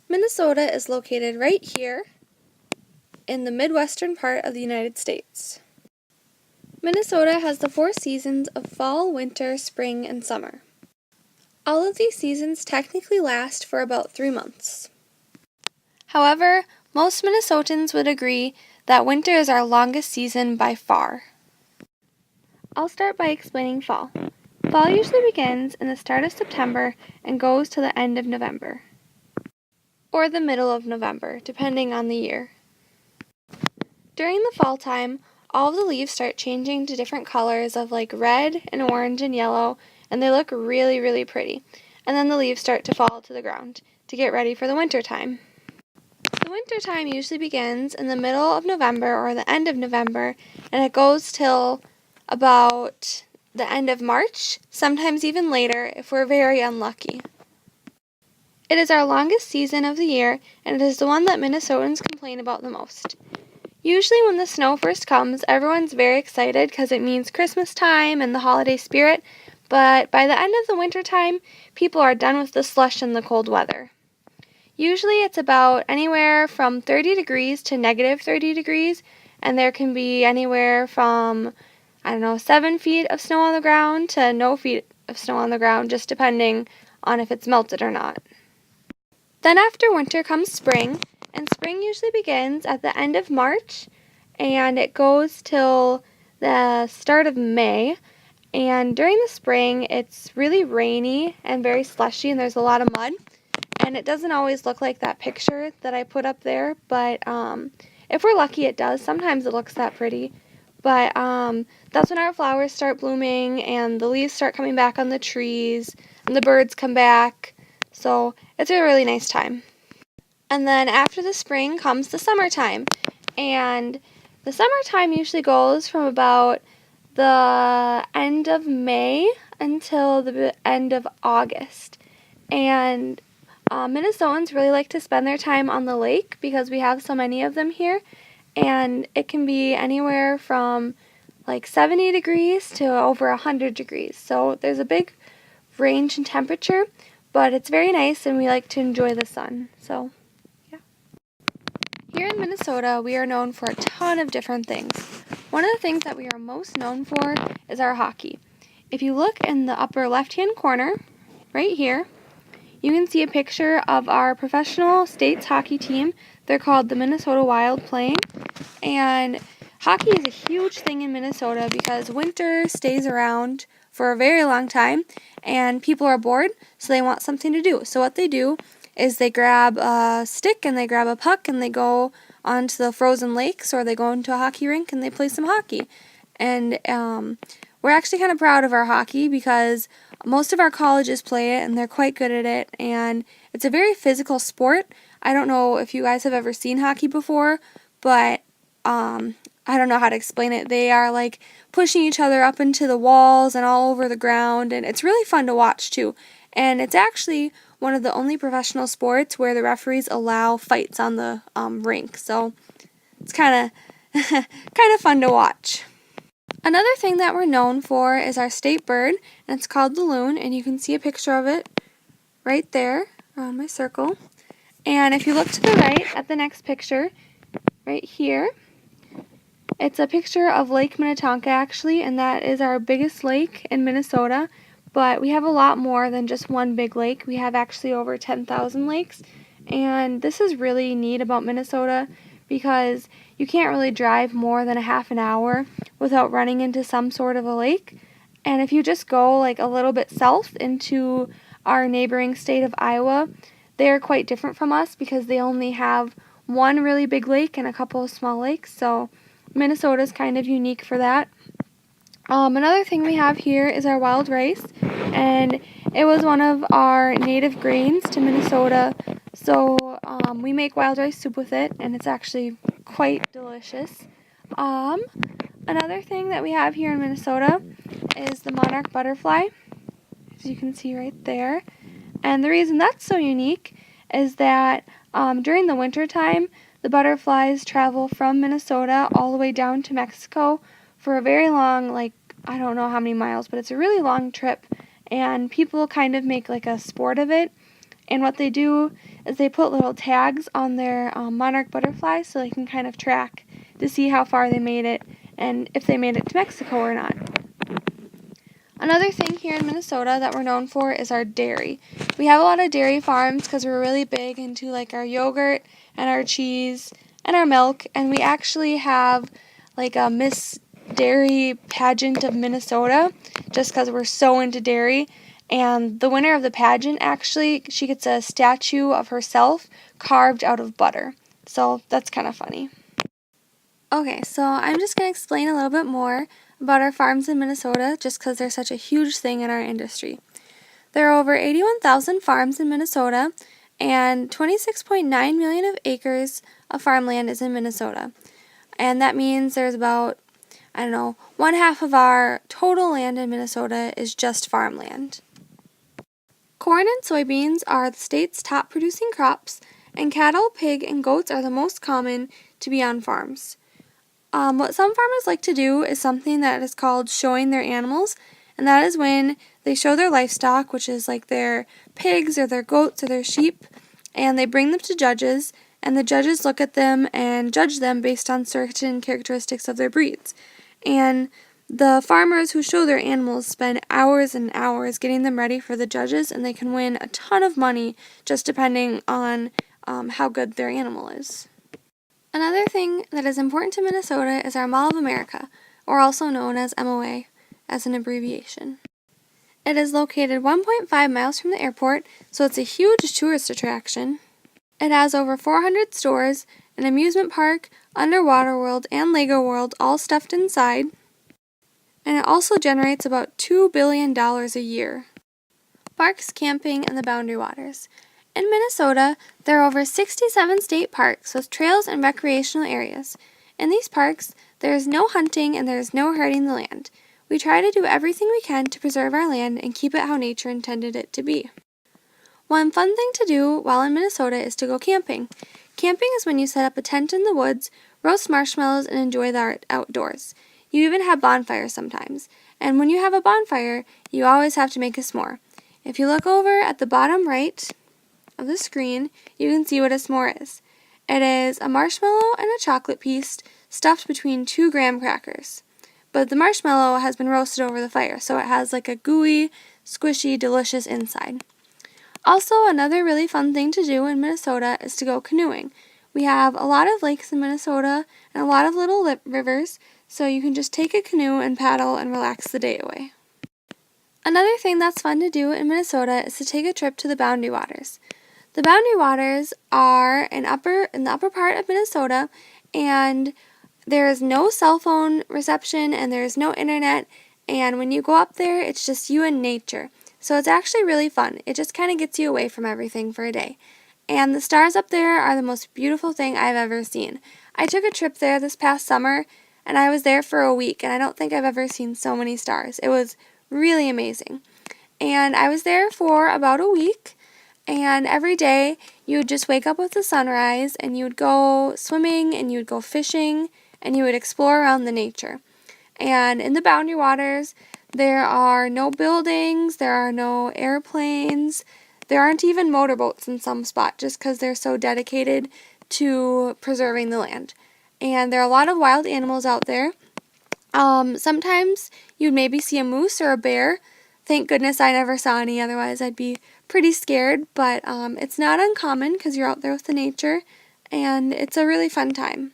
Minnesota is located right here in the Midwestern part of the United States. Minnesota has the 4 seasons of fall, winter, spring, and summer. All of these seasons technically last for about 3 months. However, most Minnesotans would agree that winter is our longest season by far. I'll start by explaining fall. Fall usually begins in the start of September and goes to the end of November, or the middle of November, depending on the year. During the fall time, all of the leaves start changing to different colors of like red and orange and yellow, and they look really, really pretty. And then the leaves start to fall to the ground to get ready for the winter time. The winter time usually begins in the middle of November or the end of November, and it goes till about the end of March, sometimes even later if we're very unlucky. It is our longest season of the year, and it is the one that Minnesotans complain about the most. Usually when the snow first comes, everyone's very excited because it means Christmas time and the holiday spirit, but by the end of the winter time, people are done with the slush and the cold weather. Usually it's about anywhere from 30 degrees to negative 30 degrees, and there can be anywhere from 7 feet of snow on the ground to no feet of snow on the ground, just depending on if it's melted or not. Then after winter comes spring, and spring usually begins at the end of March, and it goes till the start of May. And during the spring, it's really rainy and very slushy, and there's a lot of mud. And it doesn't always look like that picture that I put up there, but if we're lucky, it does. Sometimes it looks that pretty. But that's when our flowers start blooming, and the leaves start coming back on the trees, and the birds come back. So it's a really nice time. And then after the spring comes the summertime. And the summertime usually goes from about the end of May until the end of August. And Minnesotans really like to spend their time on the lake because we have so many of them here. And it can be anywhere from like 70 degrees to over 100 degrees. So there's a big range in temperature, but it's very nice and we like to enjoy the sun. So yeah. Here in Minnesota, we are known for a ton of different things. One of the things that we are most known for is our hockey. If you look in the upper left-hand corner, right here, you can see a picture of our professional states hockey team. They're called the Minnesota Wild playing. And hockey is a huge thing in Minnesota because winter stays around for a very long time and people are bored, so they want something to do. So what they do is they grab a stick and they grab a puck and they go onto the frozen lakes, or they go into a hockey rink and they play some hockey. And we're actually kind of proud of our hockey because most of our colleges play it and they're quite good at it, and it's a very physical sport. I don't know if you guys have ever seen hockey before, but I don't know how to explain it. They are like pushing each other up into the walls and all over the ground, and it's really fun to watch too. And it's actually one of the only professional sports where the referees allow fights on the rink, so it's kind of fun to watch. Another thing that we're known for is our state bird, and it's called the loon, and you can see a picture of it right there on my circle. And if you look to the right at the next picture, right here, it's a picture of Lake Minnetonka actually, and that is our biggest lake in Minnesota. But we have a lot more than just one big lake. We have actually over 10,000 lakes. And this is really neat about Minnesota because you can't really drive more than a half an hour without running into some sort of a lake. And if you just go like a little bit south into our neighboring state of Iowa, they're quite different from us because they only have one really big lake and a couple of small lakes. So Minnesota is kind of unique for that. Another thing we have here is our wild rice, and it was one of our native grains to Minnesota, so we make wild rice soup with it, and it's actually quite delicious. Another thing that we have here in Minnesota is the monarch butterfly, as you can see right there, and the reason that's so unique is that during the winter time, the butterflies travel from Minnesota all the way down to Mexico for a very long, I don't know how many miles, but it's a really long trip, and people kind of make like a sport of it, And what they do is they put little tags on their monarch butterflies so they can kind of track to see how far they made it and if they made it to Mexico or not. Another thing here in Minnesota that we're known for is our dairy. We have a lot of dairy farms because we're really big into like our yogurt and our cheese and our milk, and we actually have like a Miss Dairy pageant of Minnesota just because we're so into dairy. And the winner of the pageant, actually, she gets a statue of herself carved out of butter. So that's kind of funny. Okay, so I'm just going to explain a little bit more about our farms in Minnesota just because they're such a huge thing in our industry. There are over 81,000 farms in Minnesota, and 26.9 million of acres of farmland is in Minnesota. And that means there's about, one half of our total land in Minnesota is just farmland. Corn and soybeans are the state's top producing crops, and cattle, pig, and goats are the most common to be on farms. What some farmers like to do is something that is called showing their animals, and that is when they show their livestock, which is like their pigs or their goats or their sheep, and they bring them to judges, and the judges look at them and judge them based on certain characteristics of their breeds. And the farmers who show their animals spend hours and hours getting them ready for the judges, and they can win a ton of money just depending on how good their animal is. Another thing that is important to Minnesota is our Mall of America, or also known as MOA as an abbreviation. It is located 1.5 miles from the airport, so it's a huge tourist attraction. It has over 400 stores, an amusement park, underwater world, and Lego world all stuffed inside. And it also generates about $2 billion a year. Parks, camping, and the Boundary Waters. In Minnesota, there are over 67 state parks with trails and recreational areas. In these parks, there is no hunting and there is no hurting the land. We try to do everything we can to preserve our land and keep it how nature intended it to be. One fun thing to do while in Minnesota is to go camping. Camping is when you set up a tent in the woods, roast marshmallows, and enjoy the outdoors. You even have bonfires sometimes. And when you have a bonfire, you always have to make a s'more. If you look over at the bottom right of the screen, you can see what a s'more is. It is a marshmallow and a chocolate piece stuffed between 2 graham crackers. But the marshmallow has been roasted over the fire, so it has like a gooey, squishy, delicious inside. Also, another really fun thing to do in Minnesota is to go canoeing. We have a lot of lakes in Minnesota and a lot of little rivers, so you can just take a canoe and paddle and relax the day away. Another thing that's fun to do in Minnesota is to take a trip to the Boundary Waters. The Boundary Waters are in the upper part of Minnesota, and there is no cell phone reception and there is no internet, and when you go up there, it's just you and nature. So it's actually really fun. It just kind of gets you away from everything for a day. And the stars up there are the most beautiful thing I've ever seen. I took a trip there this past summer, and I was there for a week, and I don't think I've ever seen so many stars. It was really amazing. And I was there for about a week, and every day you would just wake up with the sunrise, and you would go swimming, and you would go fishing, and you would explore around the nature. And in the Boundary Waters, there are no buildings, there are no airplanes, there aren't even motorboats in some spots just because they're so dedicated to preserving the land. And there are a lot of wild animals out there. Sometimes you'd maybe see a moose or a bear. Thank goodness I never saw any, otherwise I'd be pretty scared, but it's not uncommon because you're out there with the nature, and it's a really fun time.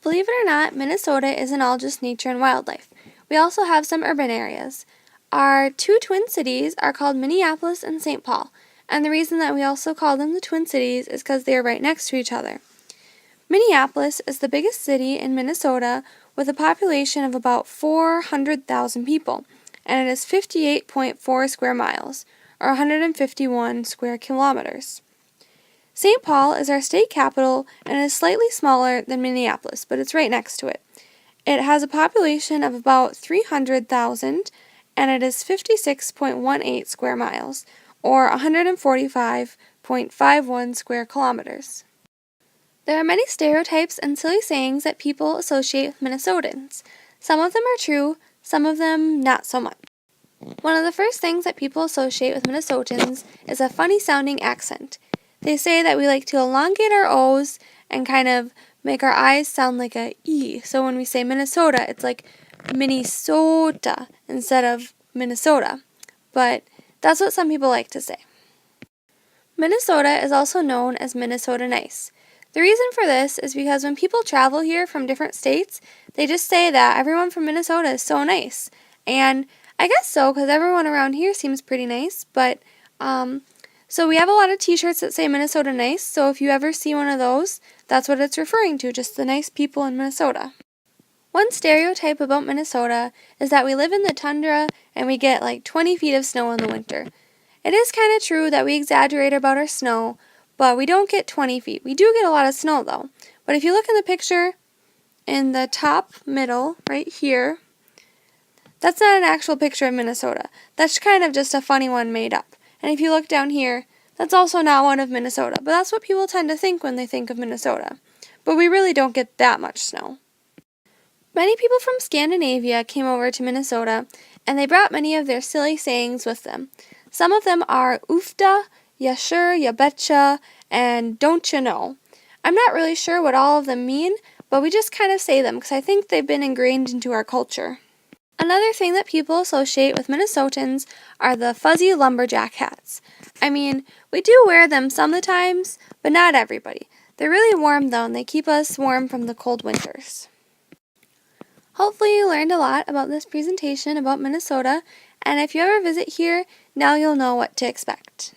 Believe it or not, Minnesota isn't all just nature and wildlife. We also have some urban areas. Our 2 twin cities are called Minneapolis and St. Paul, and the reason that we also call them the Twin Cities is because they are right next to each other. Minneapolis is the biggest city in Minnesota with a population of about 400,000 people, and it is 58.4 square miles, or 151 square kilometers. St. Paul is our state capital and is slightly smaller than Minneapolis, but it's right next to it. It has a population of about 300,000, and it is 56.18 square miles, or 145.51 square kilometers. There are many stereotypes and silly sayings that people associate with Minnesotans. Some of them are true, some of them not so much. One of the first things that people associate with Minnesotans is a funny sounding accent. They say that we like to elongate our O's and kind of make our I's sound like a E. So when we say Minnesota, it's like Minnesota instead of Minnesota. But that's what some people like to say. Minnesota is also known as Minnesota Nice. The reason for this is because when people travel here from different states, they just say that everyone from Minnesota is so nice. And I guess so, because everyone around here seems pretty nice, but so we have a lot of t-shirts that say Minnesota Nice, so if you ever see one of those, that's what it's referring to, just the nice people in Minnesota. One stereotype about Minnesota is that we live in the tundra and we get like 20 feet of snow in the winter. It is kind of true that we exaggerate about our snow, but we don't get 20 feet. We do get a lot of snow though. But if you look in the picture in the top middle, right here, that's not an actual picture of Minnesota. That's kind of just a funny one made up. And if you look down here, that's also not one of Minnesota. But that's what people tend to think when they think of Minnesota. But we really don't get that much snow. Many people from Scandinavia came over to Minnesota, and they brought many of their silly sayings with them. Some of them are oofda, ya sure, ya betcha, and don't you know. I'm not really sure what all of them mean, but we just kind of say them because I think they've been ingrained into our culture. Another thing that people associate with Minnesotans are the fuzzy lumberjack hats. I mean, we do wear them some of the times, but not everybody. They're really warm though, and they keep us warm from the cold winters. Hopefully you learned a lot about this presentation about Minnesota, and if you ever visit here, now you'll know what to expect.